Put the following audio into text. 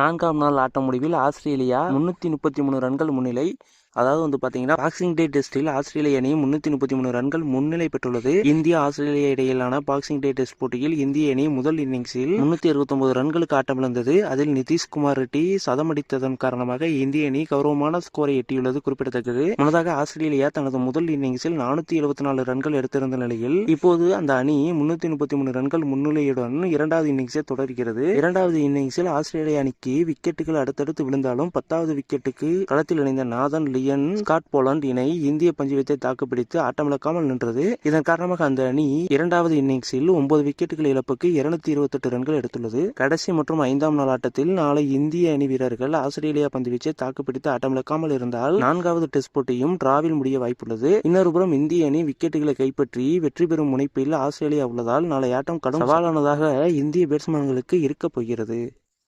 4ஆம் நாள் ஆட்ட முடிவில் ஆஸ்திரேலியா 333 ரன்கள் முன்னிலை. அதாவது பார்த்தீங்கன்னா பாக்ஸிங் டே டெஸ்டில் ஆஸ்திரேலிய அணி 333 ரன்கள் முன்னிலை பெற்றுள்ளது. இந்தியா ஆஸ்திரேலியா இடையிலான பாக்ஸிங் டே டெஸ்ட் போட்டியில் இந்திய அணி முதல் இன்னிங்ஸில் 369 ரன்களுக்கு ஆட்டமிழந்தது. அதில் நிதிஷ்குமார் ரெட்டி சதமடித்ததன் காரணமாக இந்திய அணி கௌரவமான ஸ்கோரை எட்டியுள்ளது குறிப்பிடத்தக்கது. முன்னதாக ஆஸ்திரேலியா தனது முதல் இன்னிங்ஸில் 474 ரன்கள் எடுத்திருந்த நிலையில் இப்போது அந்த அணி 333 ரன்கள் முன்னிலையுடன் இரண்டாவது இன்னிங்ஸை தொடர்கிறது. இரண்டாவது இன்னிங்ஸில் ஆஸ்திரேலிய அணிக்கு விக்கெட்டுகள் அடுத்தடுத்து விழுந்தாலும் 10வது விக்கெட்டுக்கு களத்தில் இணைந்த நாதன் லியன் ஸ்காட் போலண்ட் இணை இந்திய பஞ்சுவத்தை தாக்குப்பிடித்து ஆட்டமிழக்காமல் நின்றது. இதன் காரணமாக அந்த அணி இரண்டாவது இன்னிங்ஸில் 9 விக்கெட்டுகள் இழப்புக்கு 228 ரன்கள் எடுத்துள்ளது. கடைசி மற்றும் 5ஆம் நாள் ஆட்டத்தில் நாளை இந்திய அணி வீரர்கள் ஆஸ்திரேலியா பந்துவீச்சை தாக்குப்பிடித்து ஆட்டமிழக்காமல் இருந்தால் 4வது டெஸ்ட் போட்டியும் டிராவில் முடிய வாய்ப்புள்ளது. இன்னொருபுறம் இந்திய அணி விக்கெட்டுகளை கைப்பற்றி வெற்றி பெறும் முனைப்பில் ஆஸ்திரேலியா உள்ளதால் நாளை ஆட்டம் கடும் சவாலானதாக இந்திய பேட்ஸ்மேன்களுக்கு இருக்கப் போகிறது.